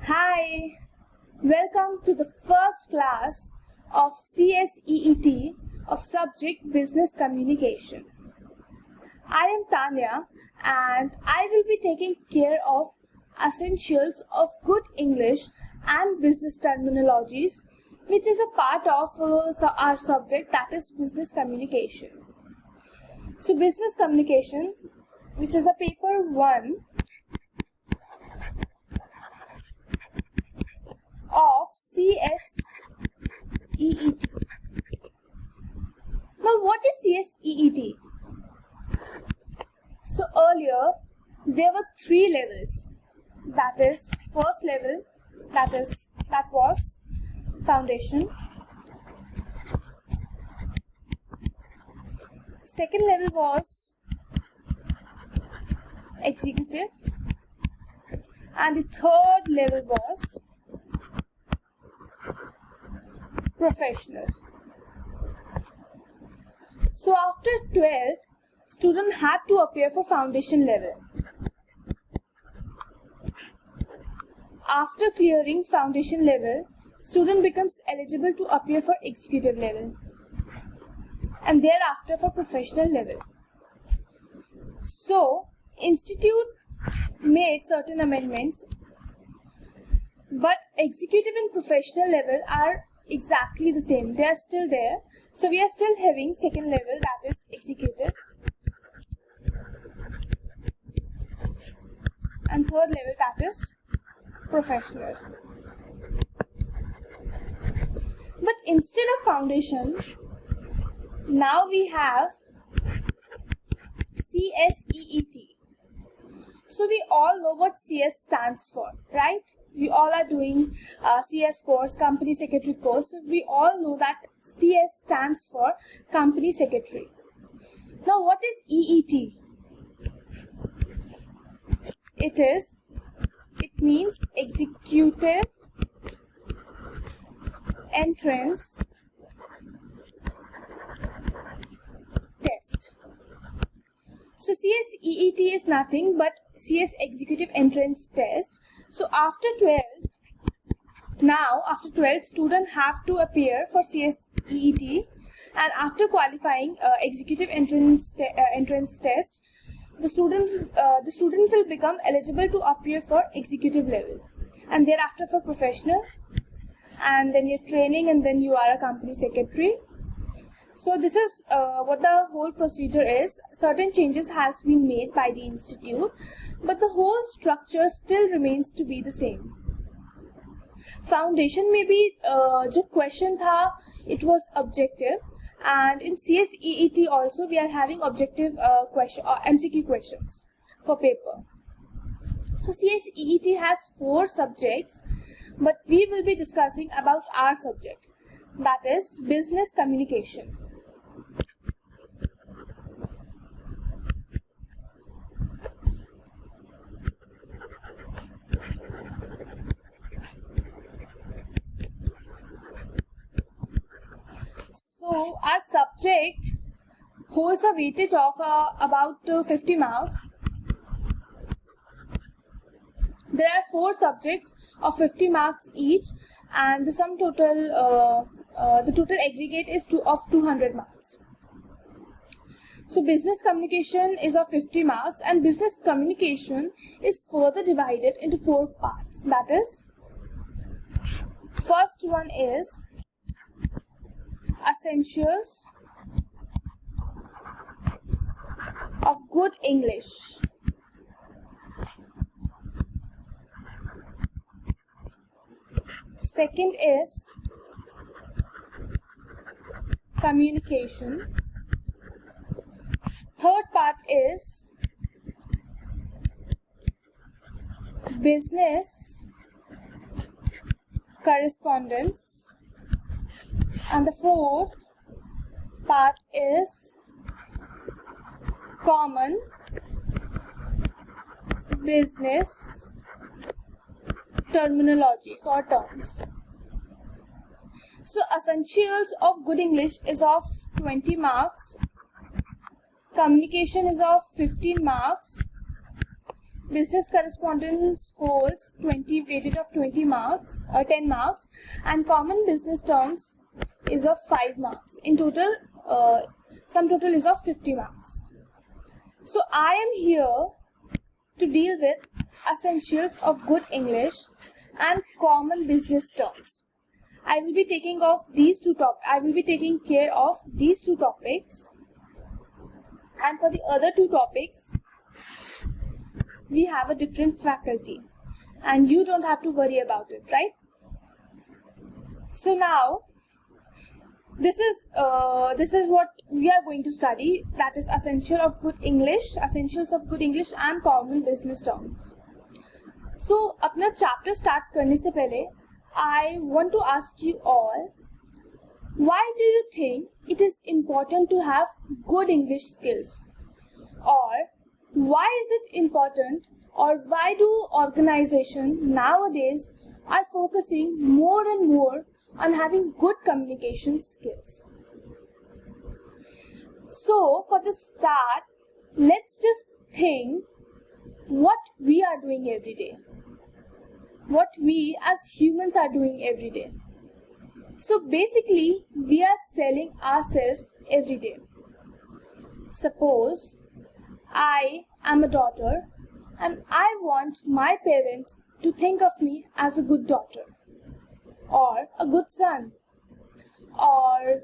Hi, welcome to the first class of CSEET of subject Business Communication. I am Tanya and I will be taking care of essentials of good English and business terminologies, which is a part of our subject, that is Business Communication. So Business Communication, which is a paper 1 of CSEET. Now, what is CSEET? So earlier there were 3 levels. That is, first level, that was foundation. Second level was executive, and the third level was professional. So after 12th, student had to appear for foundation level. After clearing foundation level, student becomes eligible to appear for executive level and thereafter for professional level. So institute made certain amendments, but executive and professional level are exactly the same. They are still there. So we are still having second level, that is executive, and third level, that is professional. But instead of foundation, now we have CSEET. So we all know what CS stands for, right? We all are doing CS course, company secretary course. So we all know that CS stands for company secretary. Now what is EET? It means executive entrance test. So CSEET is nothing but CS executive entrance test. So after 12, students have to appear for CSEET, and after qualifying executive entrance test, the student will become eligible to appear for executive level, and thereafter for professional, and then your training, and then you are a company secretary. So this is what the whole procedure is. Certain changes has been made by the institute, but the whole structure still remains to be the same. Foundation में भी जो question था, it was objective, and in CSEET also we are having objective MCQ questions for paper. So CSEET has 4 subjects, but we will be discussing about our subject, that is business communication. So our subject holds a weightage of about 50 marks. There are 4 subjects of 50 marks each, and the sum total, the total aggregate is of 200 marks. So business communication is of 50 marks, and business communication is further divided into 4 parts. That is, first one is essentials of good English. Second is communication. Third part is business correspondence. And the fourth part is common business terminologies or terms. So essentials of good English is of 20 marks, communication is of 15 marks, Business correspondence holds 20 weightage of 20 marks, 10 marks, and common business terms is of 5 marks. In total, sum total is of 50 marks. So I am here to deal with essentials of good English and common business terms. I will be taking care of these two topics, and for the other two topics, we have a different faculty, and you don't have to worry about it, right? So now, this is what we are going to study. That is essentials of good English and common business terms. So, अपना chapter start करने से पहले, I want to ask you all, why do you think it is important to have good English skills? Or why is it important, or why do organizations nowadays are focusing more and more on having good communication skills? So for the start, let's just think what we are doing every day. What we as humans are doing every day. So basically, we are selling ourselves every day. Suppose I am a daughter and I want my parents to think of me as a good daughter or a good son, or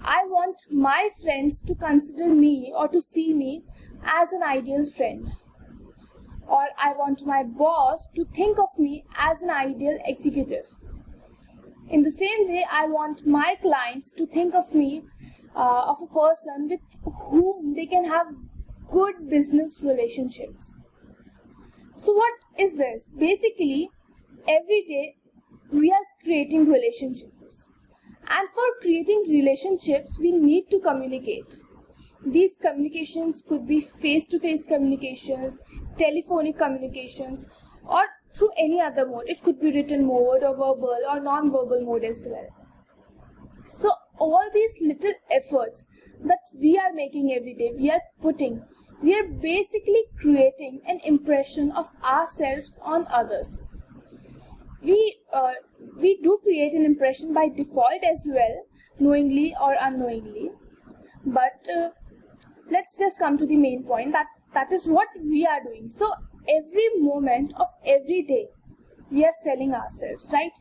I want my friends to consider me or to see me as an ideal friend, or I want my boss to think of me as an ideal executive. In the same way, I want my clients to think of me of a person with whom they can have good business relationships. So what is this? Basically, every day we are creating relationships. And for creating relationships, we need to communicate. These communications could be face-to-face communications, telephonic communications, or through any other mode. It could be written mode or verbal or non-verbal mode as well. So all these little efforts that we are making every day, we are basically creating an impression of ourselves on others. We do create an impression by default as well, knowingly or unknowingly. But let's just come to the main point, that is what we are doing. So every moment of every day, we are selling ourselves, right?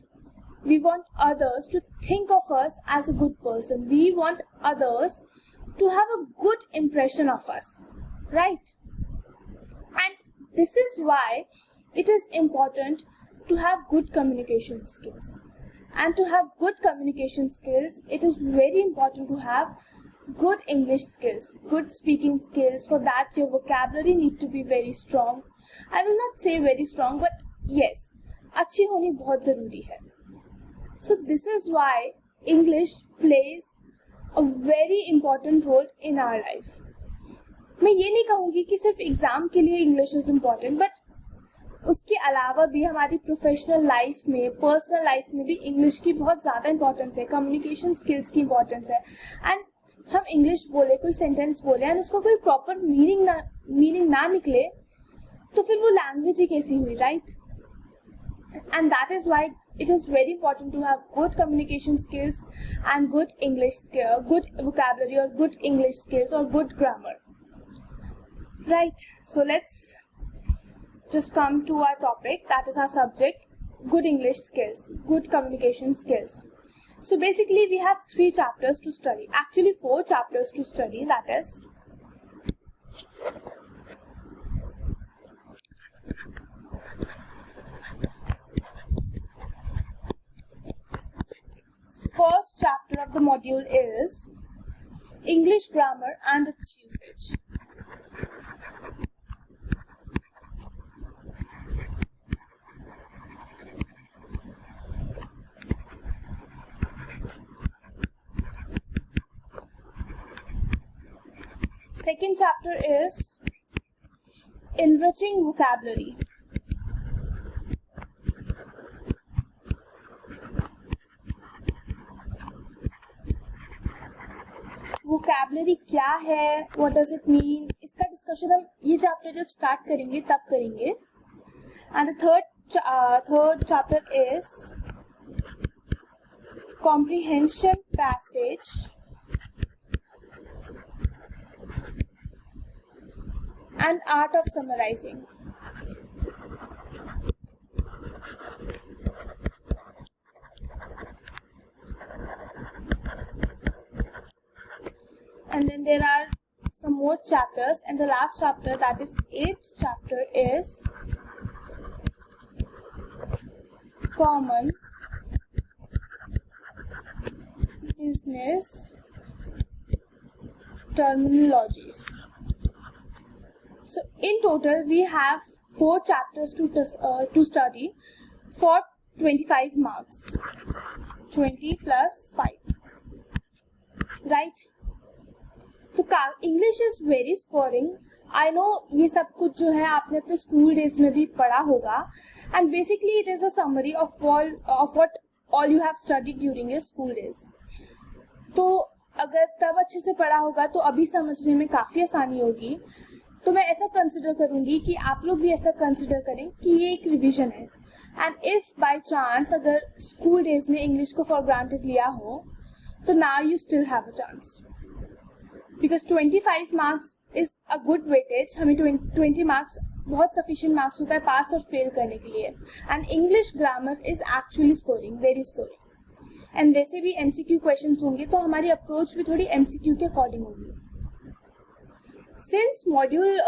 We want others to think of us as a good person. We want others to have a good impression of us, right? And this is why it is important to have good communication skills. And to have good communication skills, it is very important to have good English skills, good speaking skills. For that, your vocabulary need to be very strong. I will not say very strong, but yes, अच्छी होनी बहुत ज़रूरी है. So this is why English plays a very important role in our life. मैं ये नहीं कहूँगी कि सिर्फ एग्जाम के लिए English is important, but उसके अलावा भी हमारी प्रोफेशनल लाइफ में, पर्सनल लाइफ में भी इंग्लिश की बहुत ज़्यादा इंपॉर्टेंस है, कम्युनिकेशन स्किल्स की इंपॉर्टेंस है. एंड हम इंग्लिश बोले, कोई सेंटेंस बोले एंड उसका कोई प्रॉपर मीनिंग ना निकले, तो फिर वो लैंग्वेज ही कैसी हुई, right? And that is why it is very important to have good communication skills and good English skill, good vocabulary or good English skills or good grammar. Right, so let's just come to our topic, that is our subject, good English skills, good communication skills. So basically we have 3 chapters to study, actually 4 chapters to study, that is first chapter of the module is English grammar and its usage. Second chapter is enriching vocabulary. Vocabulary क्या है, what does it mean, इसका discussion हम ये chapter जब start करेंगे तब करेंगे. And third chapter is comprehension passage and art of summarizing. And then there are some more chapters, and the last chapter, that is 8th chapter, is common business terminologies. So in total we have 4 chapters to study for 25 marks. 20 plus 5, right? तो English is very scoring. I know ये सब कुछ जो है आपने अपने school days में भी पढ़ा होगा, and basically it is a summary of what all you have studied during your school days. तो अगर तब अच्छे से पढ़ा होगा तो अभी समझने में काफी आसानी होगी. तो मैं ऐसा कंसिडर करूंगी कि आप लोग भी ऐसा कंसिडर करें कि ये एक रिवीजन है. एंड इफ बाय चांस अगर स्कूल डेज में इंग्लिश को फॉर ग्रांटेड लिया हो तो now you still have a chance, because 25 marks is a good weightage. हमें 20 मार्क्स बहुत सफिशिएंट मार्क्स होता है पास और फेल करने के लिए. And English grammar is actually scoring, very scoring. And वैसे भी एमसीक्यू क्वेश्चंस होंगे तो हमारी अप्रोच भी थोड़ी एमसीक्यू के अकॉर्डिंग होगी. सिंस मॉड्यूल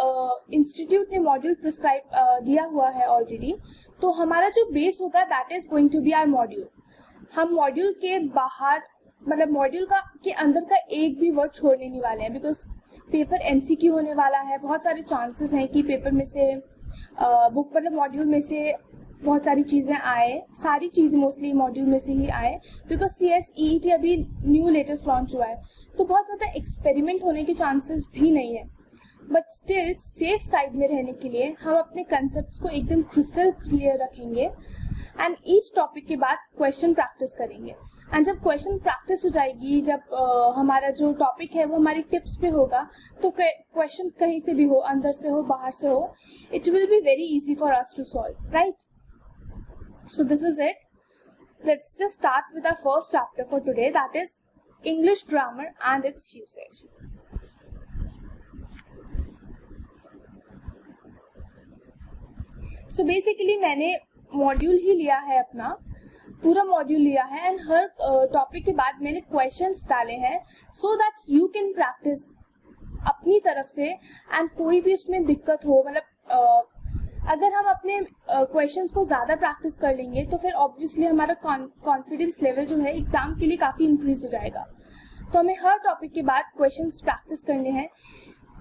इंस्टीट्यूट ने मॉड्यूल प्रिस्क्राइब दिया हुआ है ऑलरेडी, तो हमारा जो बेस होगा that is going to be our module. हम मॉड्यूल के बाहर मतलब मॉड्यूल के अंदर का एक भी वर्ड छोड़ने नहीं वाले हैं, बिकॉज पेपर एमसीक्यू होने वाला है. बहुत सारे चांसेस हैं कि पेपर में से बुक मतलब मॉड्यूल में से बहुत सारी चीजें आए, सारी चीजें मोस्टली मॉड्यूल में से ही आए, बिकॉज CSEET अभी न्यू लेटेस्ट लॉन्च हुआ है. तो बहुत ज्यादा एक्सपेरिमेंट होने के चांसेस भी नहीं है. बट स्टिल सेफ साइड में रहने के लिए हम अपने कंसेप्ट को एकदम क्रिस्टल क्लियर रखेंगे एंड ईच टॉपिक के बाद क्वेश्चन प्रैक्टिस करेंगे. एंड जब क्वेश्चन प्रैक्टिस हो जाएगी, जब हमारा जो टॉपिक है वो हमारी टिप्स पे होगा, तो क्वेश्चन कहीं से भी हो, अंदर से हो, बाहर से हो, it will be very easy for us to solve, right? So this is it. Let's just start with our first chapter for today, that is English grammar and its usage. So basically मैंने module ही लिया है, अपना पूरा module लिया है, and her topic के बाद मैंने क्वेश्चंस डाले हैं so that you can practice अपनी तरफ से. एंड कोई भी उसमें दिक्कत हो, मतलब अगर हम अपने क्वेश्चंस को ज्यादा प्रैक्टिस कर लेंगे तो फिर ऑब्वियसली हमारा कॉन्फिडेंस लेवल जो है एग्जाम के लिए काफी इंक्रीज हो जाएगा. तो हमें हर टॉपिक के बाद क्वेश्चंस प्रैक्टिस करने हैं.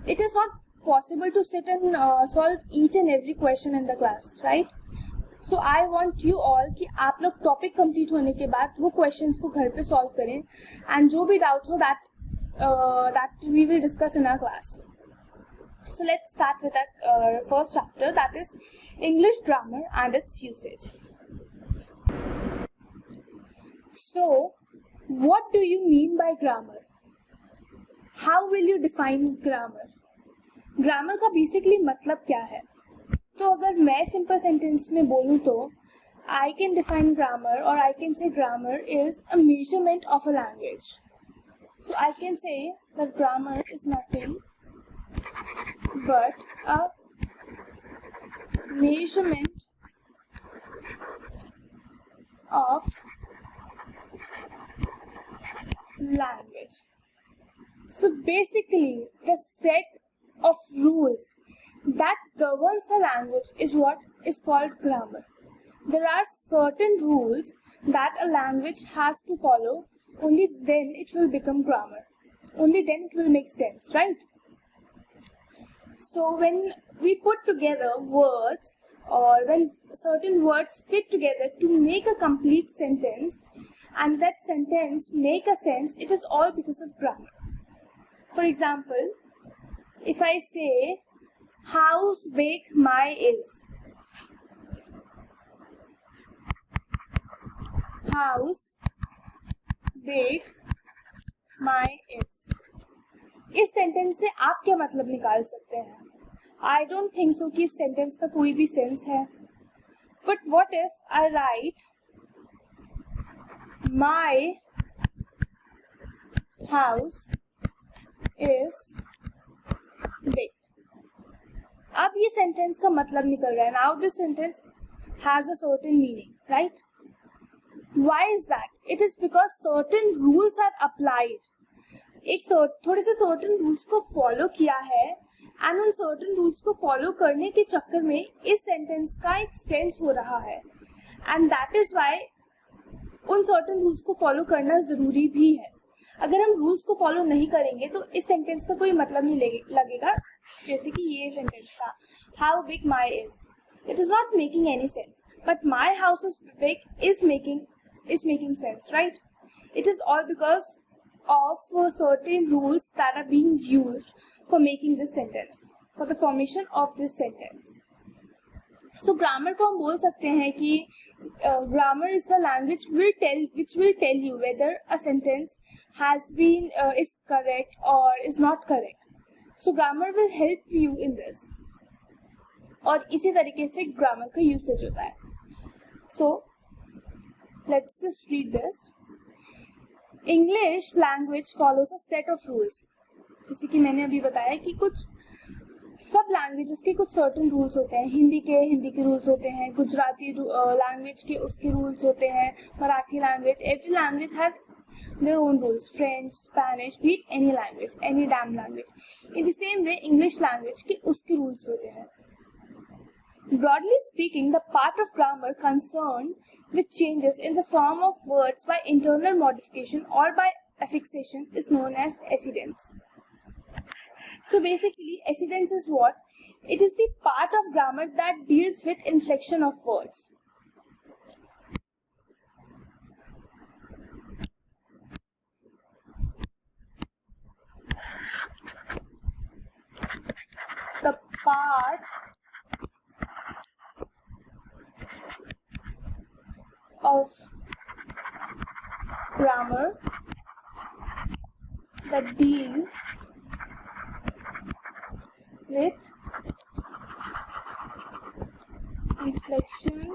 It is not possible to sit and solve each and every question in the class, right? So I want you all कि आप लोग टॉपिक कंप्लीट होने के बाद वो क्वेश्चंस को घर पे सॉल्व करें, एंड जो भी डाउट हो that we will discuss in our class. So let's start with our first chapter, that is English grammar and its usage. So, what do you mean by grammar? How will you define grammar? Grammar का basically मतलब क्या है? तो अगर मैं simple sentence में बोलूँ तो I can define grammar, or I can say grammar is a measurement of a language. So I can say that grammar is nothing but a measurement of language. So basically the set of rules that governs a language is what is called grammar. There are certain rules that a language has to follow, only then it will become grammar, only then it will make sense, right? So when we put together words, or when certain words fit together to make a complete sentence, and that sentence make a sense, it is all because of grammar. For example, if I say, house big my is. House big my is. इस sentence से आप क्या मतलब निकाल सकते हैं? I don't think so कि इस सेंटेंस का कोई भी सेंस है. But what if I write my house is big. अब ये सेंटेंस का मतलब निकल रहा है. Now this sentence has a certain meaning, right? Why is that? It is because certain rules are applied. एक थोड़े से सर्टेन रूल्स को फॉलो किया है एंड उन सर्टेन रूल्स को फॉलो करने के चक्कर में इस सेंटेंस का एक सेंस हो रहा है एंड दैट इज व्हाई उन सर्टेन रूल्स को फॉलो करना जरूरी भी है. अगर हम रूल्स को फॉलो नहीं करेंगे तो इस सेंटेंस का कोई मतलब नहीं लगेगा. जैसे कि ये सेंटेंस था, how big my is. It is not making any sense, but my house is big is making sense, right? It is all because of certain rules that are being used for making this sentence, for the formation of this sentence. So grammar को हम बोल सकते हैं कि grammar is the language which will tell you whether a sentence has been is correct or is not correct. So grammar will help you in this. और इसी तरीके से grammar का usage होता है. So let's just read this. English language follows a set of rules. जैसे कि मैंने अभी बताया कि कुछ सब लैंग्वेजेस के कुछ सर्टेन रूल्स होते हैं. हिंदी के रूल्स होते हैं, गुजराती लैंग्वेज के उसके रूल्स होते हैं, Marathi language, every language has their own rules. French, Spanish, B it any language, any damn language. In the same way English language के उसके रूल्स होते हैं. Broadly speaking, the part of grammar concerned with changes in the form of words by internal modification or by affixation is known as accidence. So basically, accidence is what? It is the part of grammar that deals with inflection of words. The part of grammar that deal with inflection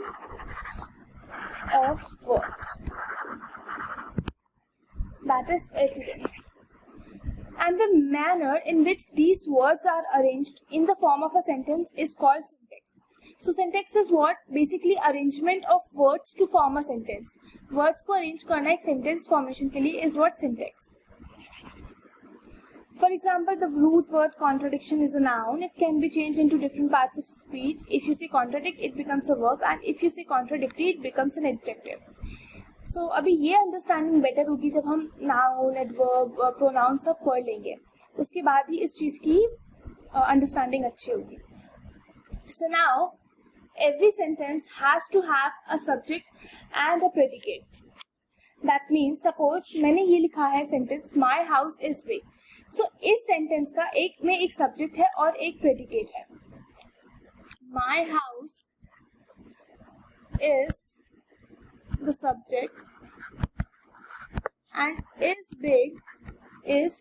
of words, that is accidence. And the manner in which these words are arranged in the form of a sentence is called syntax. So syntax is what? Basically arrangement of words to form a sentence. Words को arrange करना एक sentence formation के लिए is what? Syntax. For example, the root word contradiction is a noun. It can be changed into different parts of speech. If you say contradict, it becomes a verb, and if you say contradictory, it becomes an adjective. So अभी ये understanding better होगी जब हम noun, adverb, pronoun सब पढ़ लेंगे. उसके बाद ही इस चीज की understanding अच्छी होगी. So now every sentence has to have a subject and a predicate. That means suppose मैंने ये लिखा है sentence my house is big. So इस sentence का एक subject है और एक predicate है. My house is the subject and is big is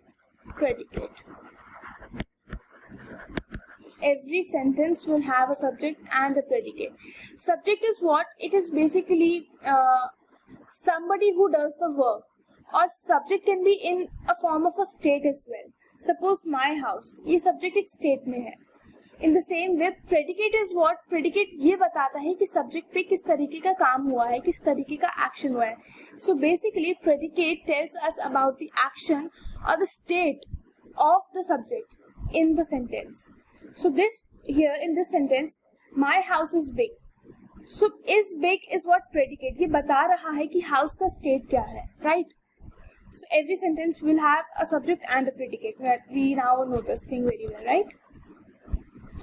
predicate. Every sentence will have a subject and a predicate. Subject is what? It is basically somebody who does the work, or subject can be in a form of a state as well. Suppose my house, ये subject एक state में है. In the same way, predicate is what? Predicate ये बताता है कि subject पे किस तरीके का काम हुआ है, किस तरीके का action हुआ है. So basically, predicate tells us about the action or the state of the subject in the sentence. So this here in this sentence, my house is big. So is big is what? Predicate. ये बता रहा है कि house का state क्या है, right? So every sentence will have a subject and a predicate. We now know this thing very well, right?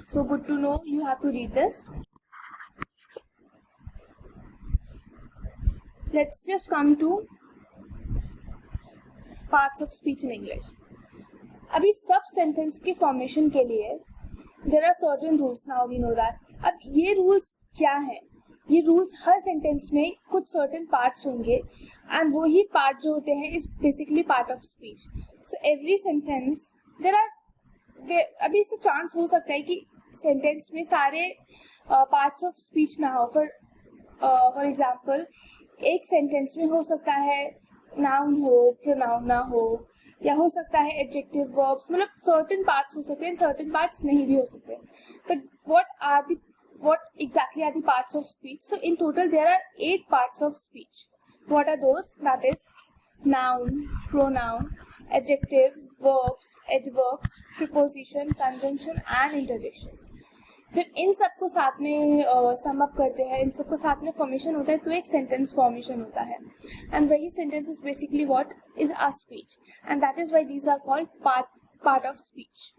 So good to know. You have to read this. Let's just come to parts of speech in English. अभी सब sentence के formation के लिए there are certain rules. Now we know that. अब ये rules क्या हैं? ये rules हर sentence में कुछ certain parts होंगे and वही part जो होते हैं is basically part of speech. So every sentence there अभी इससे chance हो सकता है कि सेंटेंस में सारे पार्ट्स ऑफ स्पीच ना हो. फॉर एग्जाम्पल एक सेंटेंस में हो सकता है नाउन हो, प्रोनाउन ना हो, या हो सकता है एडजेक्टिव, वर्ब्स, मतलब सर्टेन पार्ट्स हो सकते हैं, सर्टेन पार्ट्स नहीं भी हो सकते. But what exactly are the parts of speech? So in total there are 8 parts of speech. What are those? That is noun, pronoun, adjective, verbs, adverbs, preposition, conjunction and interjection. जब इन सबको साथ में sum up करते हैं, इन सबको साथ में formation होता है, तो एक सेंटेंस फॉर्मेशन होता है. एंड वही sentence is basically what is a speech, and that is why these are called part of speech.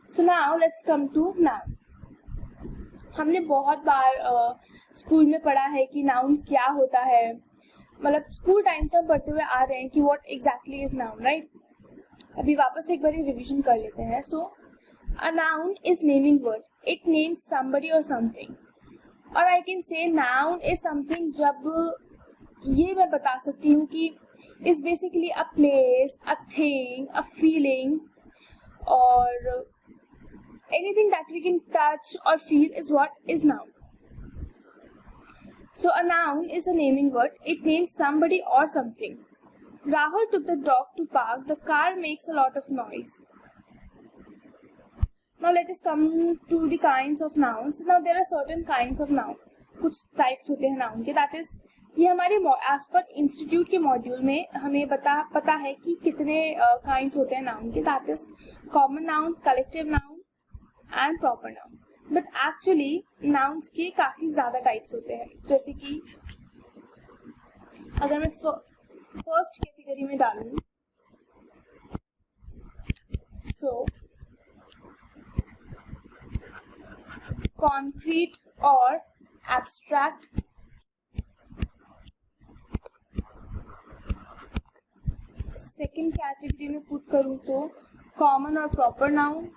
So now let's come to noun. हमने बहुत बार स्कूल में पढ़ा है कि नाउन क्या होता है, मतलब स्कूल टाइम से हम पढ़ते हुए आ रहे हैं कि what exactly is noun, right. अभी वापस एक बार रिवीजन कर लेते हैं. So a noun is naming word. It names somebody or something. और I can say noun is something जब ये मैं बता सकती हूँ कि is basically a place, a thing, a feeling, or anything that we can touch or feel is what is noun. So a noun is a naming word. It names somebody or something. Rahul took the dog to park. The car makes a lot of noise. Now let us come to the kinds of nouns. Now there are certain kinds of noun. कुछ types होते हैं noun के. That is, ये हमारे as per institute के module में हमें पता है कि कितने kinds होते हैं noun के. That is common noun, collective noun and proper noun. But actually nouns के काफी ज्यादा टाइप्स होते हैं. जैसे कि अगर मैं फर्स्ट कैटेगरी में डालूं, सो कॉन्क्रीट और एब्स्ट्रैक्ट, सेकेंड कैटेगरी में पुट करूं तो कॉमन और proper noun.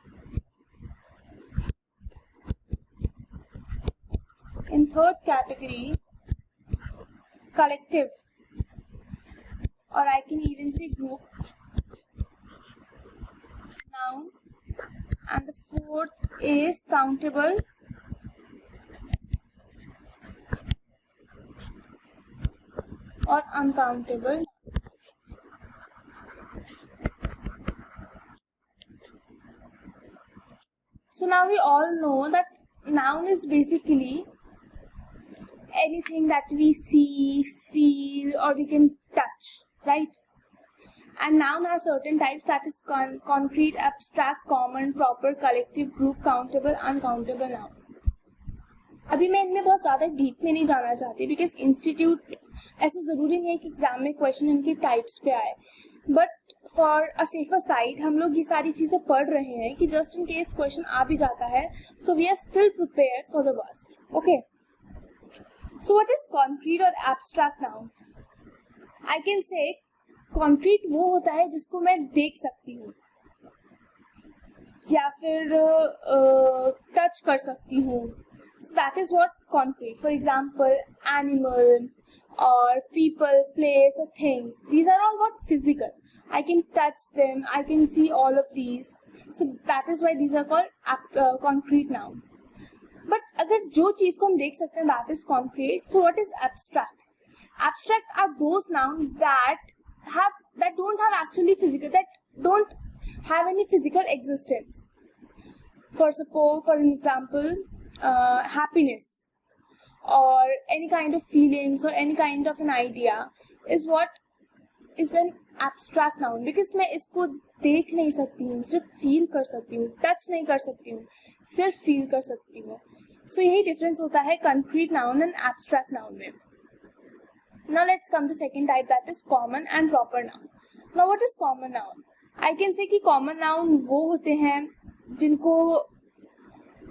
In third category, collective, or I can even say group noun, and the fourth is countable or uncountable. So now we all know that noun is basically anything that we see, feel, or we can touch, right? And noun has certain types, that is concrete, abstract, common, proper, collective, group, countable, uncountable noun. अभी मैं इनमें बहुत ज़्यादा deep में नहीं जाना चाहती, because institute ऐसे ज़रूरी नहीं है कि एग्जाम में क्वेश्चन इनके टाइप्स पे आए. But for a safer side हम लोग ये सारी चीज़ें पढ़ रहे हैं कि जस्ट इन केस क्वेश्चन आ भी जाता है, so we are still prepared for the worst. Okay, so what is concrete और abstract noun? I can say concrete वो होता है जिसको मैं देख सकती हूँ या फिर टच कर सकती हूँ. So that is what concrete. For example, animal or people, place or things. These are all what physical. I can touch them. I can see all of these. So that is why these are called concrete noun. But अगर जो चीज को हम देख सकते हैं that is concrete. So what is abstract? Abstract are those noun that don't have actually physical, that don't have any physical existence. For an example, happiness और any kind of feelings और any kind of an idea is what is an abstract noun, because मैं इसको देख नहीं सकती हूँ, सिर्फ feel कर सकती हूँ. टच नहीं कर सकती हूँ, सिर्फ फील कर सकती हूँ. सो यही डिफरेंस होता है concrete noun and abstract noun में. Now let's come to second type, that is common and proper noun. Now what is common noun? I can say कि कॉमन नाउन वो होते हैं जिनको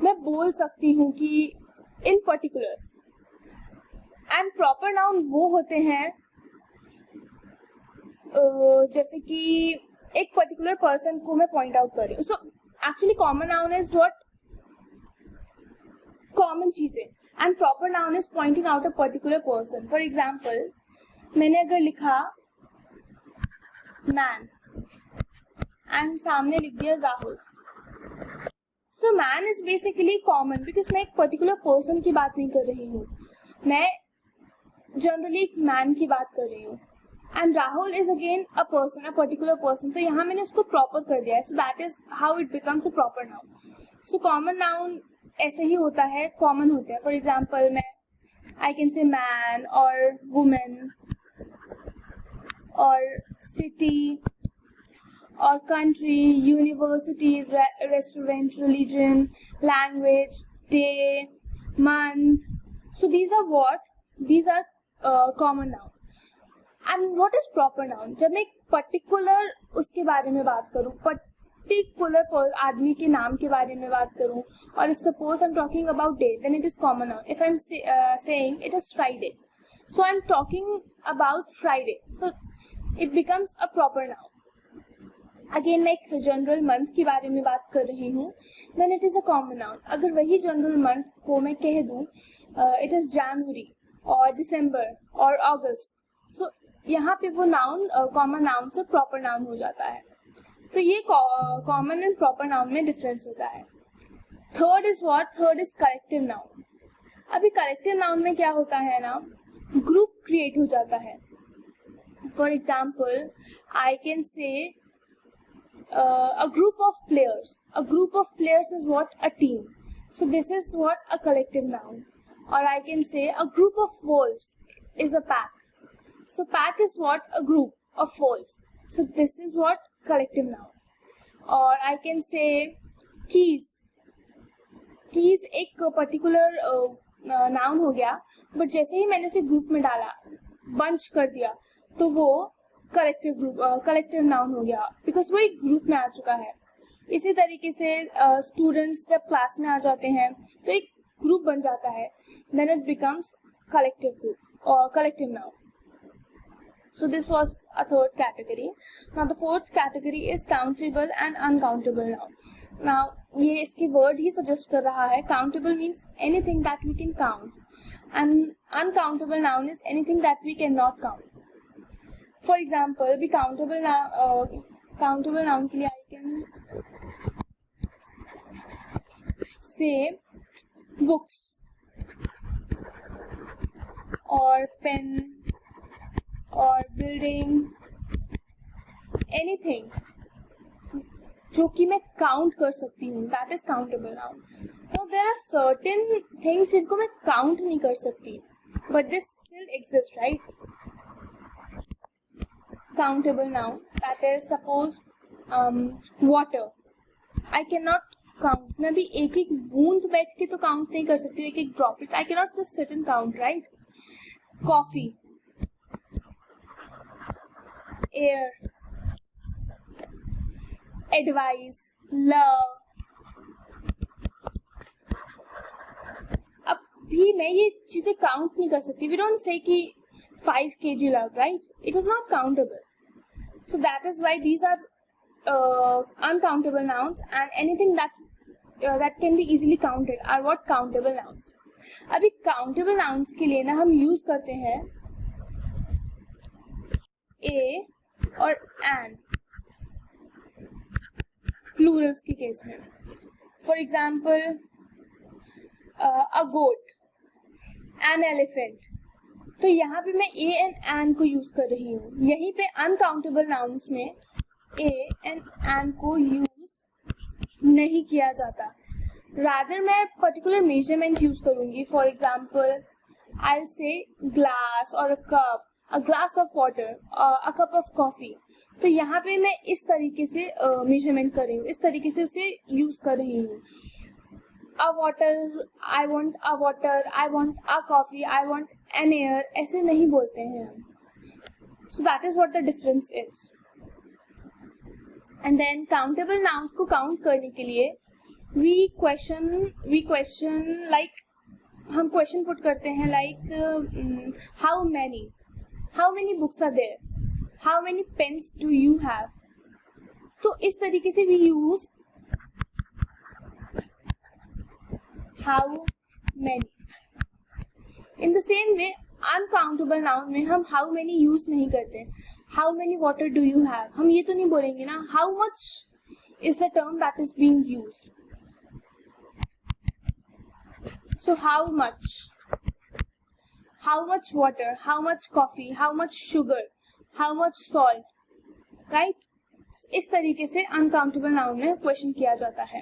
मैं बोल सकती हूँ कि इन पर्टिकुलर, एंड प्रॉपर नाउन वो होते हैं जैसे कि एक पर्टिकुलर पर्सन को मैं पॉइंट आउट कर रही हूँ. So actually common noun is what common चीजें, and proper noun is pointing out a particular person. For example, मैंने अगर लिखा मैन एंड सामने लिख दिया Rahul. So man is basically common because मैं एक पर्टिकुलर पर्सन की बात नहीं कर रही हूँ, मैं जनरली एक मैन की बात कर रही हूँ. And Rahul is again a person, a particular person. तो यहाँ मैंने उसको प्रॉपर कर दिया है. So that is how it becomes a proper noun. So common noun ऐसे ही होता है, कॉमन होते हैं. फॉर एग्जाम्पल मैं आई कैन से मैन और वुमेन और सिटी और country, university, restaurant, religion, language, day, month. So these are what? These are common noun. And what is proper noun? जब मैं एक particular उसके बारे में बात करूँ, particular आदमी के नाम के बारे में बात करूँ, और if suppose I'm talking about day, then it is common noun. If I'm saying it is Friday, so I'm talking about Friday, so it becomes a proper noun. Again मैं एक जनरल मंथ के बारे में बात कर रही हूँ, then it is a common noun. अगर वही जनरल मंथ को मैं कह दूँ इट इज जनवरी और दिसंबर और अगस्त, सो यहाँ पे वो नाउन कॉमन नाउन से प्रॉपर नाउन हो जाता है. तो ये कॉमन एंड प्रॉपर नाउन में डिफरेंस होता है. Third is what? Third is collective noun. अभी कलेक्टिव नाउन में क्या होता है ना, ग्रुप क्रिएट हो जाता है. फॉर एग्जाम्पल आई कैन से a group of players. A group of players is what? A team. So this is what? A collective noun. Or I can say a group of wolves is a pack. So pack is what? A group of wolves. So this is what? Collective noun. Or I can say keys. Keys एक particular noun हो गया, but जैसे ही मैंने उसे group में डाला, bunch कर दिया, तो वो कलेक्टिव नाउन हो गया बिकॉज वो एक ग्रुप में आ चुका है. इसी तरीके से स्टूडेंट्स जब क्लास में आ जाते हैं तो एक ग्रुप बन जाता है, then it becomes collective group और collective noun. So this was a third category. Now the fourth category is countable and uncountable noun. Now ये इसके वर्ड ही सजेस्ट कर रहा है. Countable means anything that we can count and uncountable noun is anything that we can not count. For example, be countable noun के लिए I can say books or pen or building, anything जो कि मैं count कर सकती हूँ, that is countable noun. Now there are certain things जिनको मैं काउंट नहीं कर सकती, but this still exists, right? Countable noun, that is suppose water. I cannot count. मैं भी एक एक बूंद बैठ के तो काउंट नहीं कर सकती हूँ, एक एक droplet. I cannot just sit and count, right? Coffee, air, advice, love. अब भी मैं ये चीजें काउंट नहीं कर सकती. We don't say कि 5 kg love, right? It is not countable. So that is why these are uncountable nouns, and anything that can be easily counted are what? Countable nouns. अभी countable nouns के लिए ना हम use करते हैं a और an plurals के case में. For example, a goat, an elephant. तो यहाँ पे मैं ए एंड एन को यूज कर रही हूँ. यहीं पे अनकाउंटेबल नाउन्स में ए एंड एन को यूज नहीं किया जाता. रादर मैं पर्टिकुलर मेजरमेंट यूज करूंगी. फॉर एग्जाम्पल आई से ग्लास और a cup, a glass of water, a cup of coffee. तो यहाँ पे मैं इस तरीके से मेजरमेंट कर रही हूँ, इस तरीके से उसे यूज कर रही हूँ. a water, I want a water, I want a coffee, I want an air, ऐसे नहीं बोलते हैं हम. So that is what the difference is. And then countable nouns को count करने के लिए we question like हम question put करते हैं like how many books are there, how many pens do you have. तो इस तरीके से we use how many. In the same way, uncountable noun में हम how many use नहीं करते. How many water do you have, हम ये तो नहीं बोलेंगे ना. How much is the term that is being used. So how much water, how much coffee, how much sugar, how much salt, right? इस तरीके से अनकाउंटेबल नाउन में क्वेश्चन किया जाता है.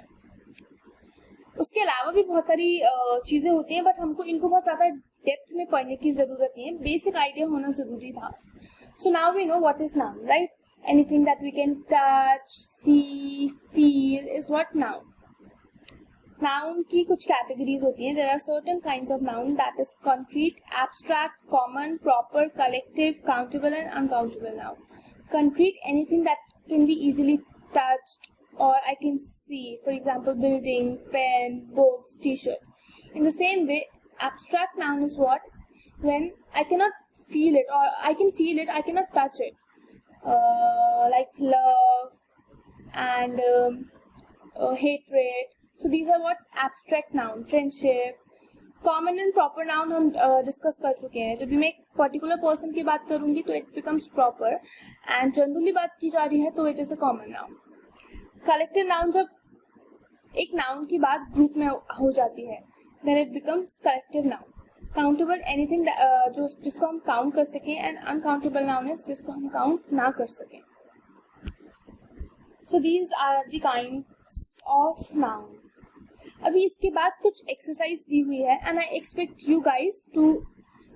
उसके अलावा भी बहुत सारी चीजें होती हैं, बट हमको इनको बहुत ज्यादा डेप्थ में पढ़ने की जरूरत नहीं है. बेसिक आइडिया होना जरूरी था. So now we know what is noun, right? Anything that we can touch, see, feel is what noun. Noun की कुछ कैटेगरीज होती हैं. There are certain kinds of noun, that is concrete, abstract, common, proper, collective, countable and uncountable noun. Concrete, anything that can be easily touched or I can see, for example building, pen, books, t-shirts. In the same way, abstract noun is what? When I cannot feel it, or I can feel it, I cannot touch it, like love and hatred. So these are what? Abstract noun. Friendship. Common and proper noun हम discuss कर चुके हैं. जब भी मैं एक particular person की बात करूंगी तो it becomes proper, and generally बात की जा रही है तो it is a common noun. Collective noun, जब एक नाउन की बात ग्रुप में हो जाती है, then it becomes collective noun. Countable, anything जो जिसको हम काउंट कर सकें, एंड अनकाउंटेबल नाउन इज जिसको हम काउंट ना कर सकें. So these are the kinds of noun. अभी इसके बाद कुछ एक्सरसाइज दी हुई है, and I expect you guys to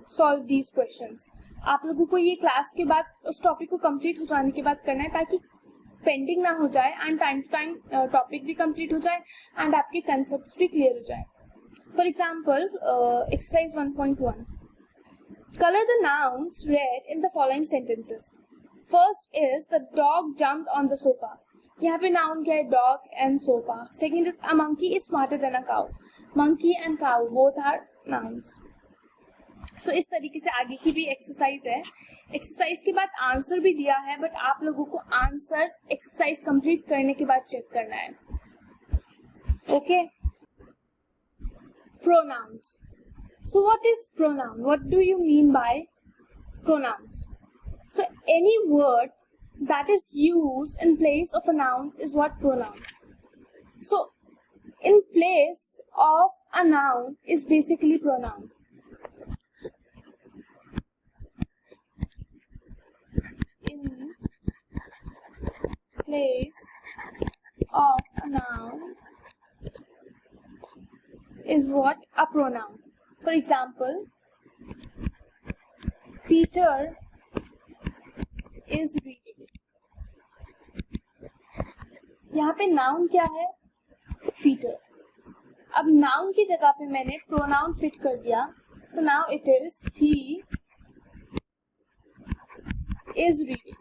solve these questions. आप लोगों को ये क्लास के बाद उस टॉपिक को कंप्लीट हो जाने के बाद करना है, ताकि पेंडिंग ना हो जाए, and time to time topic भी कंप्लीट हो जाए, एंड आपके कंसेप्ट्स भी क्लियर हो जाए. For example, exercise 1.1, colour the nouns red in the following sentences. First is the dog jumped on the sofa. यहाँ पे नाउन क्या है? Dog and sofa. Second is a monkey is smarter than a cow. Monkey and cow both are nouns. So इस तरीके से आगे की भी एक्सरसाइज है. एक्सरसाइज के बाद आंसर भी दिया है, बट आप लोगों को आंसर एक्सरसाइज कंप्लीट करने के बाद चेक करना है. Okay. Pronouns. So what is pronoun? What do you mean by pronouns? So any word that is used in place of a noun is what pronoun. So in place of a noun is basically pronoun. In place of a noun is what? A pronoun. For example, Peter is reading. यहाँ पे noun क्या है? Peter. अब noun की जगह पे मैंने pronoun fit कर दिया. So now it is he is reading.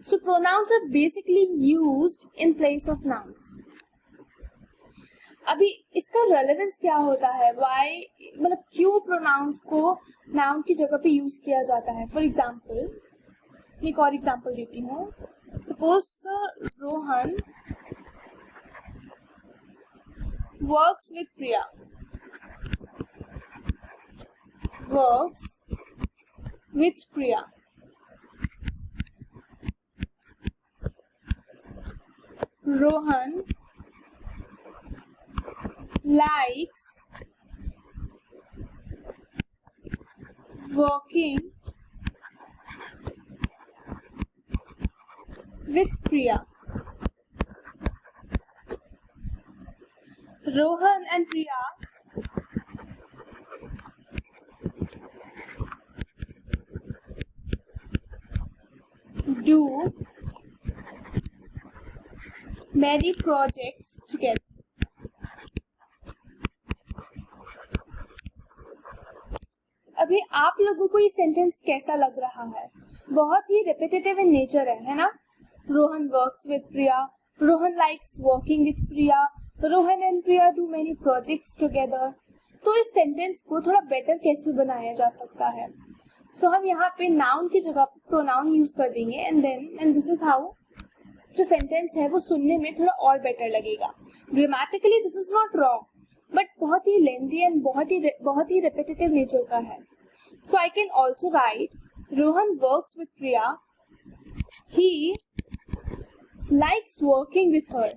So pronouns are basically used in place of nouns. अभी इसका रेलेवेंस क्या होता है? वाई, मतलब क्यों प्रोनाउंस को नाउन की जगह पे यूज किया जाता है? फॉर एग्जाम्पल, मैं एक और एग्जाम्पल देती हूँ. Suppose Rohan works with Priya. Works with Priya. Rohan likes working with Priya. Rohan and Priya do many projects together. अभी आप लोगों को ये सेंटेंस कैसा लग रहा है? बहुत ही रिपीटेटिव इन नेचर है ना? Rohan works with Priya, Rohan likes working with Priya, Rohan and Priya do many projects together. तो इस सेंटेंस को थोड़ा बेटर कैसे बनाया जा सकता है? सो हम यहाँ पे नाउन की जगह प्रोनाउन यूज कर देंगे, एंड दिस इज हाउ जो सेंटेंस है वो सुनने में थोड़ा और बेटर लगेगा. Grammatically this is not wrong, but बहुत ही लेंथी एंड बहुत ही रिपीटेटिव नेचर का है. So I can also write Rohan works with Priya, he likes working with her,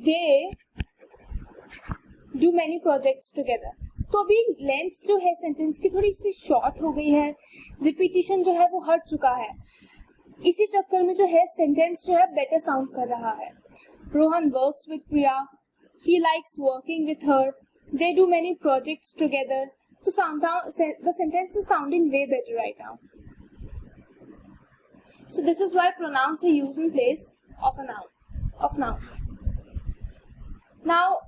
they do many projects together. तो अभी लेंथ जो है सेंटेंस की थोड़ी सी शॉर्ट हो गई है, रिपीटिशन जो है वो हट चुका है. इसी चक्कर में जो है सेंटेंस जो है बेटर साउंड कर रहा है. Rohan works with Priya, he likes working with her, they do many projects together. तो the sentence is sounding way better right now. So this is why pronouns are used in place of a noun. Now,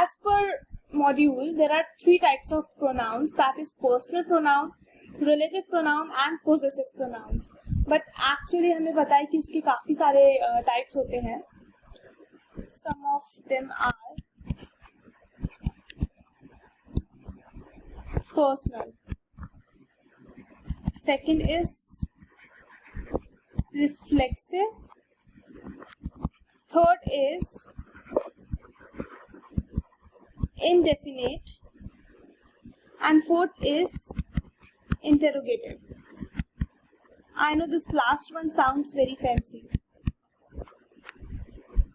as per module, there are 3 types of pronouns, that is personal pronoun, relative pronoun and possessive pronouns. But actually हमें पता है कि उसके काफी सारे types होते हैं. Some of them are personal. Second is reflexive. Third is indefinite. And fourth is interrogative. I know this last one sounds very fancy.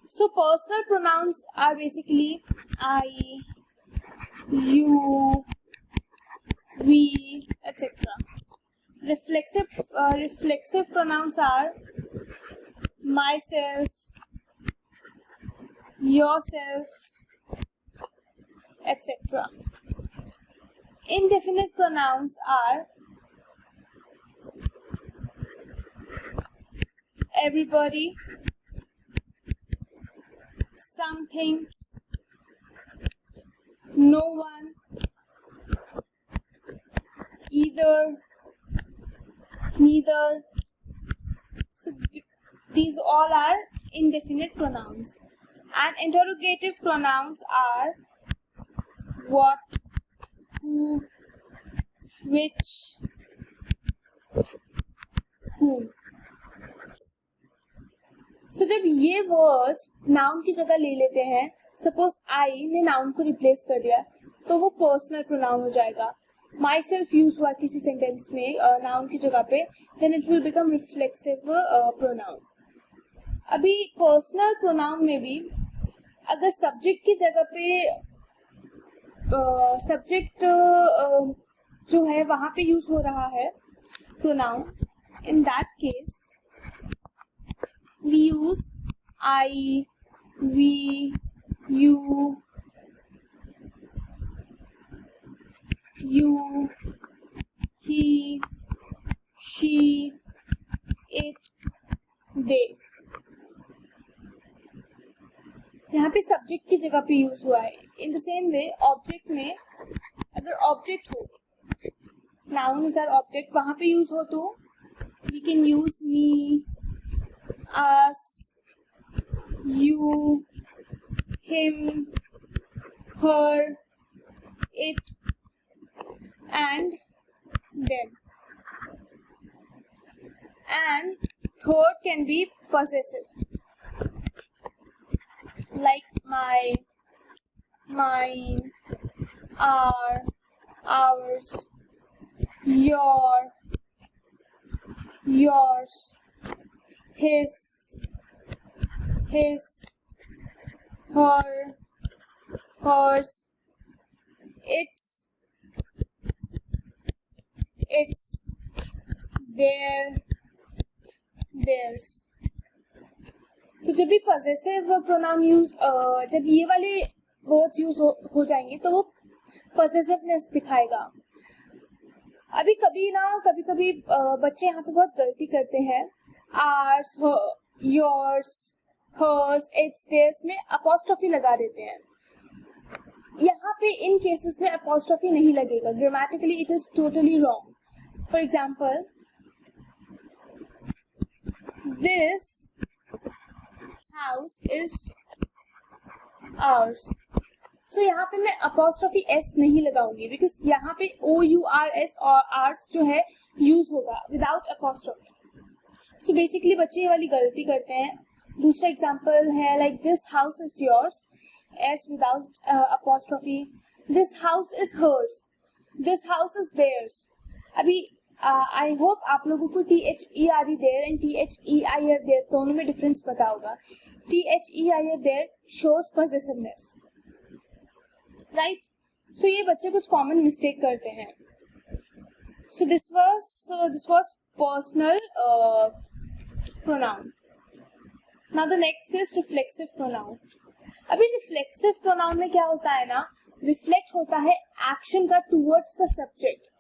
So personal pronouns are basically I, you, we, etc. Reflexive pronouns are myself, yourself, etc. Indefinite pronouns are everybody, something, no one, either, neither. So these all are indefinite pronouns. And interrogative pronouns are what, who, which, whom. So जब ये words noun की जगह ले लेते हैं, suppose I ने noun को replace कर दिया, तो वो पर्सनल प्रोनाउन हो जाएगा. माई सेल्फ यूज हुआ किसी सेंटेंस में नाउन की जगह पे, then it will become reflexive pronoun. अभी पर्सनल प्रोनाउन में भी अगर सब्जेक्ट की जगह पे सब्जेक्ट जो है वहां पे यूज हो रहा है pronoun, in that case we use I, we, you, he, she, it, they. यहाँ पे सब्जेक्ट की जगह पे यूज हुआ है. In the same way object में अगर ऑब्जेक्ट हो, नाउन इज आवर ऑब्जेक्ट, वहां पे यूज हो तो we can use me, us, you, him, her, it, and them. And third can be possessive, like my, mine, our, ours, your, yours, his, her, hers, its, their, theirs. तो जब भी possessive pronoun use, जब ये वाले words use हो जाएंगे तो वो पजेसिवनेस दिखाएगा. अभी कभी बच्चे यहाँ पे बहुत गलती करते हैं. ours, yours, hers, its, theirs में apostrophe लगा देते हैं. यहाँ पे इन केसेस में apostrophe नहीं लगेगा. Grammatically it is totally wrong. For example, this house is ours. So यहाँ पे मैं apostrophe s नहीं लगाऊंगी because यहाँ पे ours और ours जो है यूज होगा without apostrophe. सो बेसिकली बच्चे ये वाली गलती करते हैं. दूसरा एग्जाम्पल है like this house is yours, S without apostrophe, this house is hers, this house is theirs. अभी आई होप आप लोगों को THERE there and THEIR their दोनों में डिफरेंस पता होगा। THEIR their shows possessiveness, right. So ये बच्चे कुछ कॉमन मिस्टेक करते हैं। So this was personal pronoun. Now the next is reflexive pronoun. अभी रिफ्लेक्सिव प्रोनाउन में क्या होता है ना, रिफ्लेक्ट होता है एक्शन का towards the subject.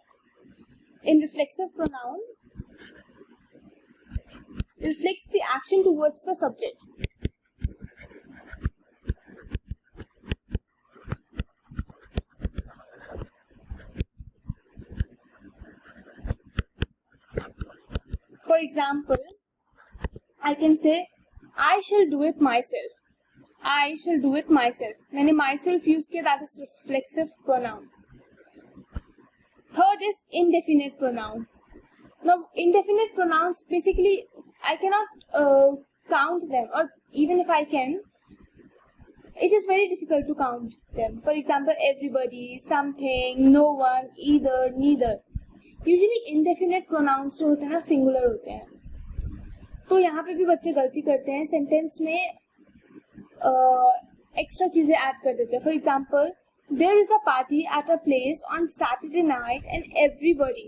In reflexive pronoun, reflects the action towards the subject. For example, I can say, I shall do it myself. I shall do it myself. मैंने myself use किया, that is reflexive pronoun. Third is indefinite pronoun. Now, indefinite pronouns basically I cannot count them, or even if I can, it is very difficult to count them. For example, everybody, something, no one, either, neither. Usually indefinite pronouns जो होते हैं ना singular होते हैं। तो यहाँ पे भी बच्चे गलती करते हैं, सेंटेंस में एक्स्ट्रा चीजें ऐड कर देते हैं। For example, there is a party at a place on Saturday night and everybody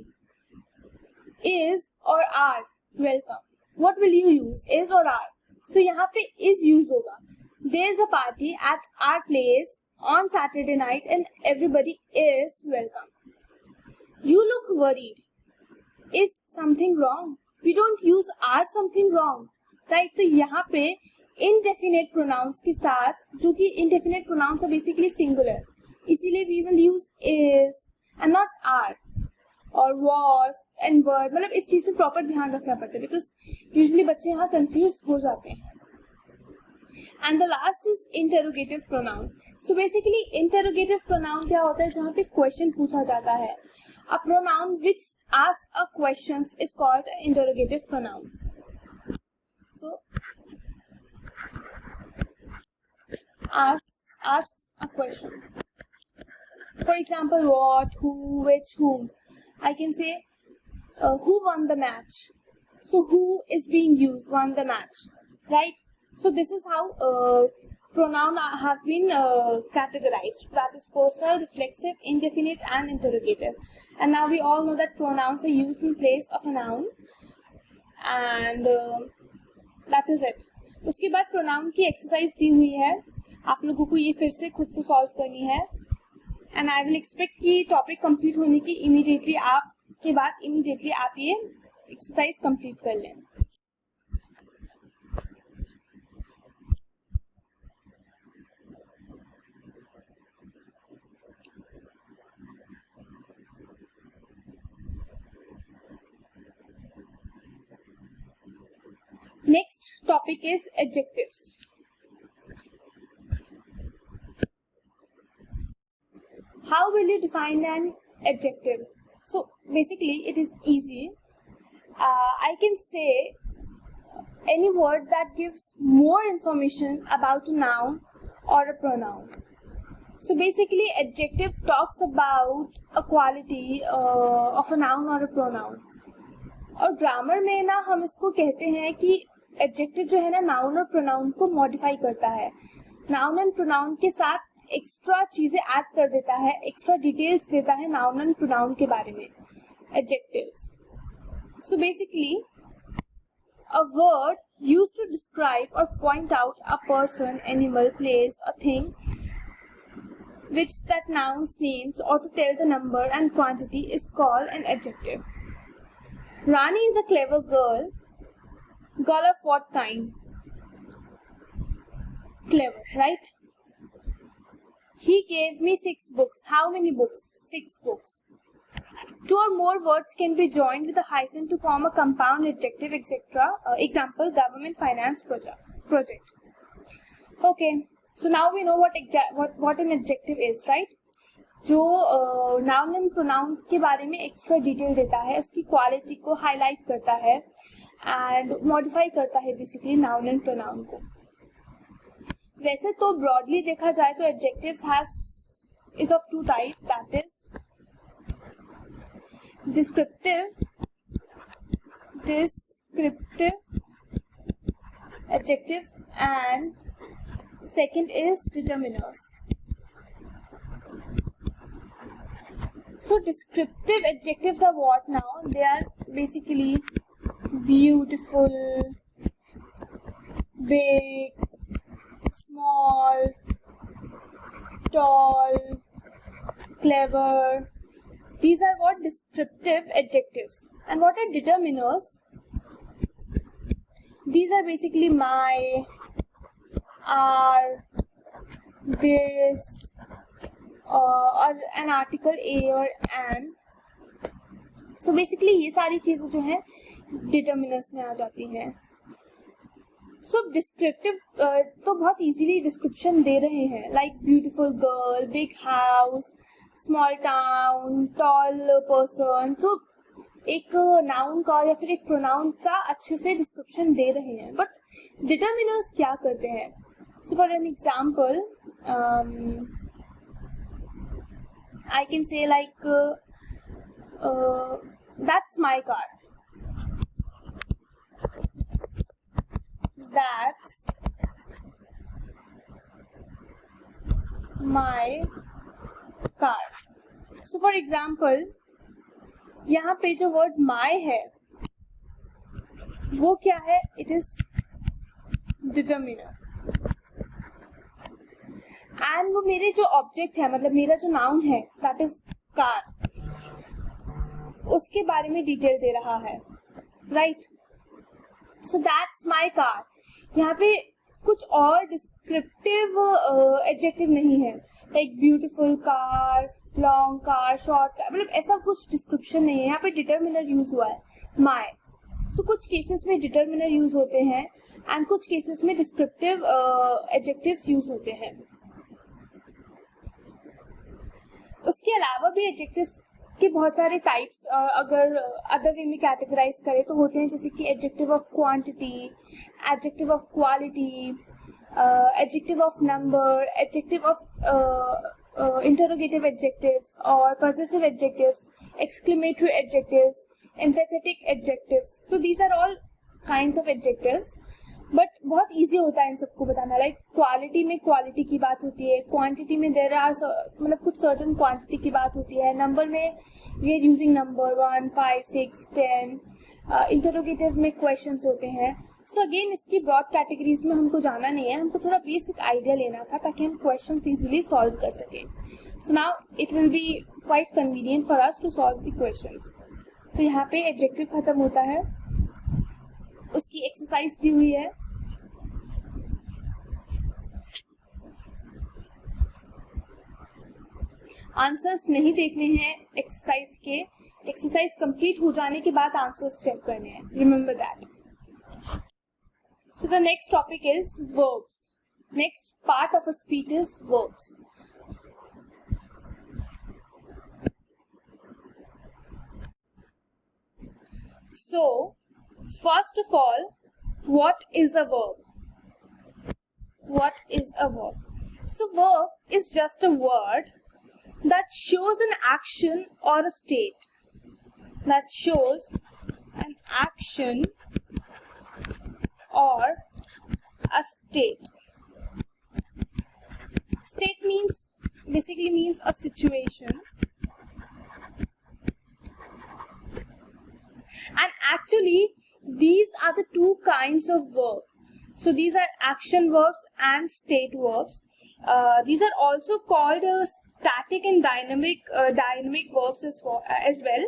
is or are welcome. What will you use, is or are? So यहाँ पे is use होगा। There is a party at our place on Saturday night and everybody is welcome. You look worried. Is something wrong? We don't use are something wrong, right? तो यहाँ पे indefinite pronouns के साथ, जो कि indefinite pronouns are basically singular, इसीलिए we will use is and not are और was and were। मतलब इस चीज में प्रॉपर ध्यान रखना पड़ता है, बिकॉज यूजुअली बच्चे यहाँ कंफ्यूज हो जाते हैं। And the last is interrogative pronoun. So basically interrogative pronoun क्या होता है, जहाँ पे क्वेश्चन पूछा जाता है। A pronoun which ask a question is called interrogative pronoun. So asks a question. For example, what, who, which, whom. I can say, who won the match? So who is being used, won the match, right? So this is how pronoun have been categorized. That is personal, reflexive, indefinite and interrogative. And now we all know that pronouns are used in place of a noun. And that is it. उसके बाद pronoun की exercise दी हुई है, आप लोगों को ये फिर से खुद से solve करनी है। एंड आई विल एक्सपेक्ट कि टॉपिक कंप्लीट होने की इमीडिएटली आप ये एक्सरसाइज कंप्लीट कर लें। Next topic is adjectives. How will you define an adjective? So basically it is easy. I can say any word that gives more information about a noun or a pronoun. So basically adjective talks about a quality of a noun or a pronoun. और grammar में ना हम इसको कहते हैं कि adjective जो है ना नाउन और प्रोनाउन को मॉडिफाई करता है। नाउन एंड प्रोनाउन के साथ एक्स्ट्रा चीजें ऐड कर देता है, एक्स्ट्रा डिटेल्स देता है नाउन एंड प्रोनाउन के बारे में, adjectives. So basically a word used to describe or point out a person, animal, place, a thing which that nouns names or to tell the number and quantity is called an adjective. Rani is a clever girl. Girl of what kind? Clever, right? He gave me 6 books. How many books? 6 books. 2 or more words can be joined with a hyphen to form a compound adjective, etc. Example, government finance project. Okay, so now we know what an adjective is, right? जो noun and pronoun के बारे में extra detail देता है, उसकी quality को highlight करता है एंड मॉडिफाई करता है बेसिकली नाउन एंड प्रोनाउन को। वैसे तो ब्रॉडली देखा जाए तो adjectives is of two type, that is descriptive adjectives and second is determiners. So descriptive adjectives are what now? They are basically beautiful, big, small, tall, clever. These are what descriptive adjectives. And what are determiners? These are basically my, are, this, or an article a or an. So basically ये सारी चीजें जो हैं determiners में आ जाती हैं। So descriptive तो बहुत easily description दे रहे हैं, like beautiful girl, big house, small town, tall person. So एक नाउन का या फिर एक प्रोनाउन का अच्छे से डिस्क्रिप्शन दे रहे हैं, बट डिटर्मिनर्स क्या करते हैं? So for an example I can से like that's my car, that's my car. So for example यहाँ पे जो वर्ड माई है वो क्या है? It is determiner. एंड वो मेरे जो ऑब्जेक्ट है, मतलब मेरा जो नाउन है दैट इज कार, उसके बारे में डिटेल दे रहा है, right? So that's my car. यहाँ पे कुछ और डिस्क्रिप्टिव एडजेक्टिव नहीं है, like beautiful car, long car, short car, मतलब ऐसा कुछ डिस्क्रिप्शन नहीं है। यहाँ पे डिटर्मिनर यूज हुआ है, माई। सो कुछ केसेस में डिटर्मिनर यूज होते हैं एंड कुछ केसेस में डिस्क्रिप्टिव एडजेक्टिव्स यूज होते हैं। उसके अलावा भी एडजेक्टिव्स के बहुत सारे टाइप्स अगर अदर वे में कैटेगराइज करें तो होते हैं, जैसे कि adjective of quantity, adjective of quality, adjective of number, adjective of interrogative adjectives or possessive adjectives, exclamatory adjectives, emphatic adjectives. So these are all kinds of adjectives, but बहुत easy होता है इन सबको बताना। लाइक क्वालिटी में quality की बात होती है, क्वांटिटी में देयर आर मतलब कुछ सर्टन क्वांटिटी की बात होती है, नंबर में we are using number 1, 5, 6, 10, interrogative में क्वेश्चंस होते हैं। सो अगेन इसकी ब्रॉड कैटेगरीज में हमको जाना नहीं है, हमको थोड़ा बेसिक आइडिया लेना था ताकि हम क्वेश्चंस इजीली सॉल्व कर सकें। So now it will be quite convenient for us to solve the questions. तो यहाँ पे एडजेक्टिव खत्म होता है, उसकी एक्सरसाइज दी हुई है। आंसर्स नहीं देखने हैं एक्सरसाइज के, एक्सरसाइज कंप्लीट हो जाने के बाद आंसर्स चेक करने हैं, remember that. So the next topic is verbs. Next part of a speech is verbs. So, first of all, what is a verb? What is a verb? So, verb is just a word that shows an action or a state. That shows an action or a state. State basically means a situation, and actually these are the two kinds of verb. So these are action verbs and state verbs. These are also called static and dynamic verbs as well.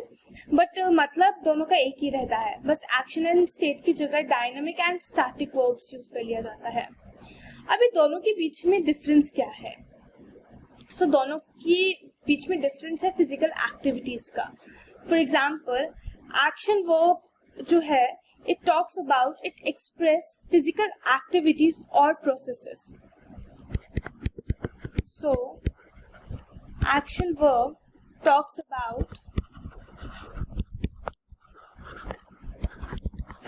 But मतलब दोनों का एक ही रहता है, बस action and state की जगह dynamic and static verbs use कर लिया जाता है। अभी दोनों के बीच में डिफरेंस क्या है? सो दोनों के बीच में डिफरेंस है फिजिकल एक्टिविटीज का। फॉर एग्जाम्पल एक्शन वर्ब जो है it talks about, it express physical activities और processes. So action verb talks about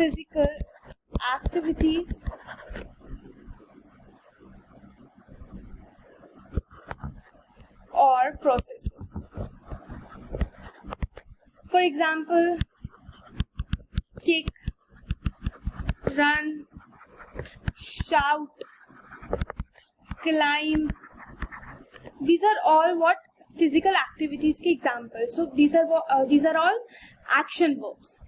physical activities or processes. For example, kick, run, shout, climb. These are all what physical activities के examples. So these are all action verbs.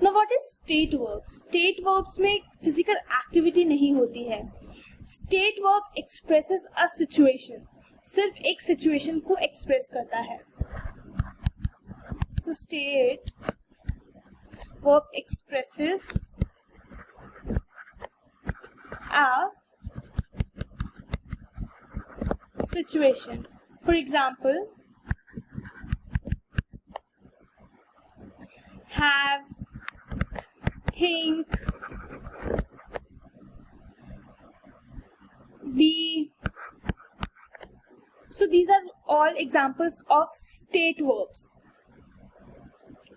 Now what is state verbs? State verbs में physical activity नहीं होती है. State verb expresses a situation. सिर्फ एक situation को express करता है. So state verb expresses a situation. For example, have, think, be. So these are all examples of state verbs.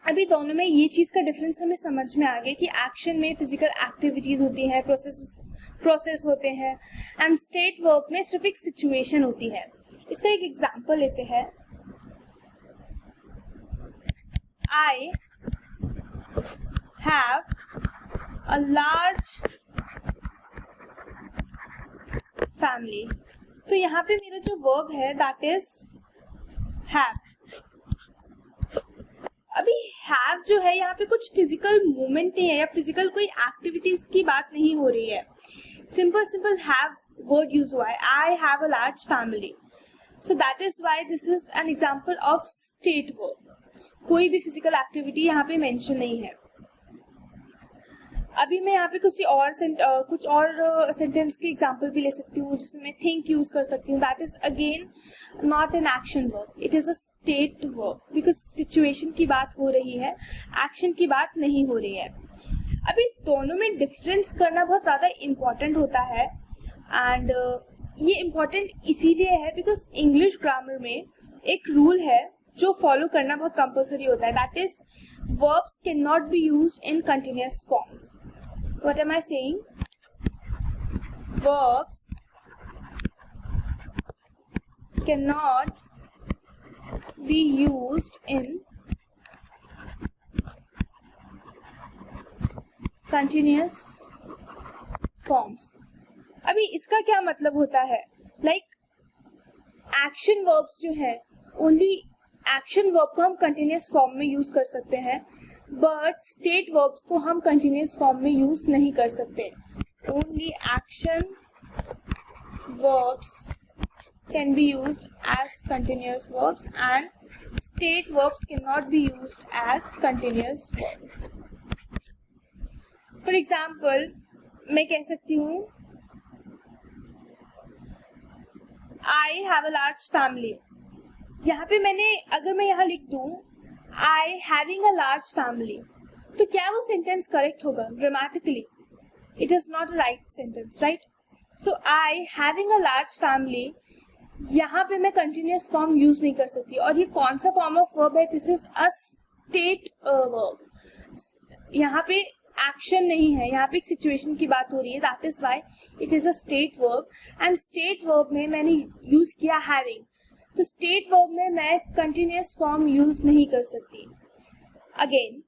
अभी दोनों में ये चीज का डिफरेंस हमें समझ में आ गया कि एक्शन में फिजिकल एक्टिविटीज होती है, प्रोसेस होते हैं, एंड स्टेट वर्ब में सिर्फ एक सिचुएशन होती है. इसका एक एग्जांपल लेते हैं. आई हैव अ लार्ज फैमिली. तो यहाँ पे मेरा जो वर्ब है दैट इज हैव. अभी हैव जो है यहाँ पे कुछ फिजिकल मूवमेंट नहीं है या फिजिकल कोई एक्टिविटीज की बात नहीं हो रही है. सिंपल हैव वर्ड यूज हुआ है. आई have a large family. So that is why this is an example of state verb. कोई भी फिजिकल एक्टिविटी यहाँ पे मेंशन नहीं है. अभी मैं यहाँ पे कुछ और सेंटेंस के एग्जाम्पल भी ले सकती हूँ जिसमें मैं थिंक यूज कर सकती हूँ. That is again not an action verb, it is a state verb because situation की बात हो रही है, एक्शन की बात नहीं हो रही है. अभी दोनों में डिफरेंस करना बहुत ज्यादा इम्पोर्टेंट होता है. एंड ये इम्पोर्टेंट इसीलिए है बिकॉज इंग्लिश ग्रामर में एक रूल है जो फॉलो करना बहुत कंपल्सरी होता है. That is verbs cannot be used in continuous forms. What am I saying? Verbs cannot be used in continuous forms. अभी इसका क्या मतलब होता है? Like action verbs जो है only एक्शन वर्ब को हम कंटिन्यूस फॉर्म में यूज कर सकते हैं, बट स्टेट वर्ब्स को हम कंटिन्यूस फॉर्म में यूज नहीं कर सकते. Only action verbs can be used as continuous verbs and state verbs can not be used as continuous verb. For example मैं कह सकती हूँ I have a large family. यहाँ पे अगर मैं यहाँ लिख दूं I having a large family, तो क्या वो सेंटेंस करेक्ट होगा grammatically? It is not a right sentence, right? So I having a large family, यहाँ पे मैं कंटिन्यूस फॉर्म यूज नहीं कर सकती. और ये कौन सा फॉर्म ऑफ वर्ब है? This is a state verb. यहाँ पे एक्शन नहीं है, यहाँ पे एक सिचुएशन की बात हो रही है. That is why it is a state verb. And state verb में मैंने यूज किया हैविंग, तो स्टेट वर्ब में मैं कंटिन्यूस फॉर्म यूज नहीं कर सकती. अगेन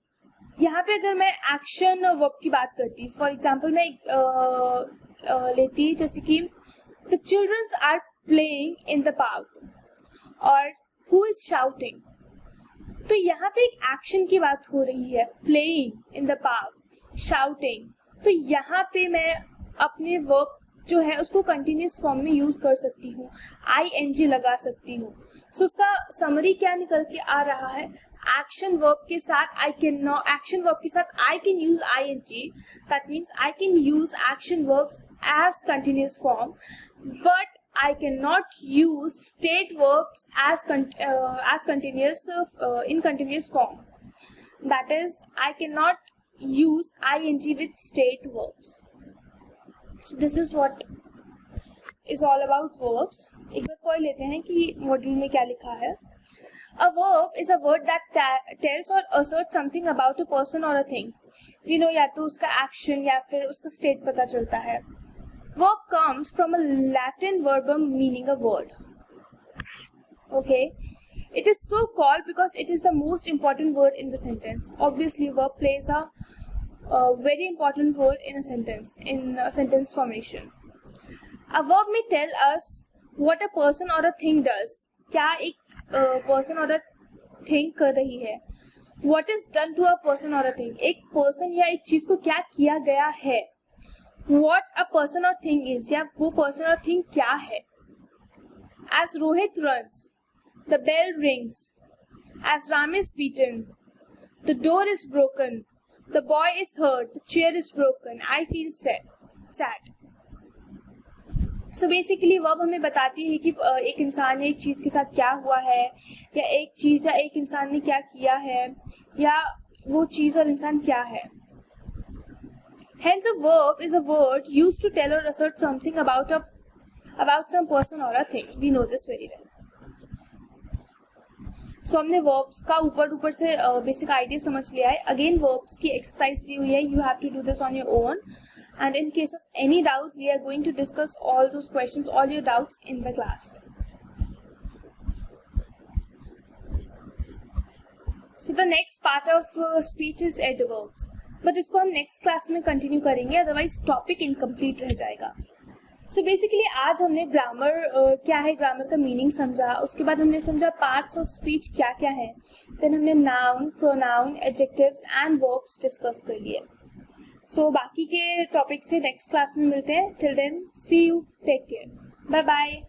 यहाँ पे अगर मैं एक्शन वर्ब की बात करती, फॉर एग्जाम्पल मैं लेती जैसे कि the childrens are playing in the park और हु इज शाउटिंग. तो यहाँ पे एक एक्शन की बात हो रही है, playing in the park, shouting. तो यहाँ पे मैं अपने वर्ब जो है उसको कंटिन्यूस फॉर्म में यूज कर सकती हूँ, ing लगा सकती हूँ. सो उसका समरी क्या निकल के आ रहा है? एक्शन वर्ब के साथ I can use ing. That means I can use action verbs as continuous form, but I cannot use state verbs as continuous in continuous form. That is, I cannot use ing with state verbs. So this is what is all about verbs. एक बार पढ़ लेते हैं कि module में क्या लिखा है. A verb is a word that tells or asserts something about a person or a thing. We know या तो उसका एक्शन या फिर उसका स्टेट पता चलता है. Verb comes from a Latin verbum meaning a word. Okay, it is so called because it is the most important word in the sentence. Obviously, verb plays a very important role in a sentence formation. A verb may tell us what a person or a thing does. क्या एक person or a thing कर रही है. What is done to a person or a thing. एक person या एक चीज को क्या किया गया है. What a person or thing is, या वो person or thing क्या है. As Rohit runs, the bell rings. As Ram is beaten, the door is broken. The boy is hurt. The chair is broken. I feel sad. So basically verb हमें बताती है कि एक इंसान या एक चीज के साथ क्या हुआ है, या एक चीज या एक इंसान ने क्या किया है, या वो चीज और इंसान क्या है. Hence, a verb is a word used to tell or assert something about some person or a thing. We know this very well. So हमने verbs का ऊपर से basic idea समझ लिया है. Again, verbs की exercise दी हुई है. You have to do this on your own. And in case of any doubt, we are going to discuss all those questions, all your doubts in the class. So the next part of speech is adverbs. But इसको हम next class में continue करेंगे, otherwise topic incomplete रह जाएगा. So basically आज हमने grammar क्या है, ग्रामर का मीनिंग समझा. उसके बाद हमने समझा पार्ट्स ऑफ स्पीच क्या क्या है. देन हमने noun, pronoun, adjectives and verbs discuss कर लिए. सो बाकी के टॉपिक से नेक्स्ट क्लास में मिलते हैं. Till then see you, take care, bye bye.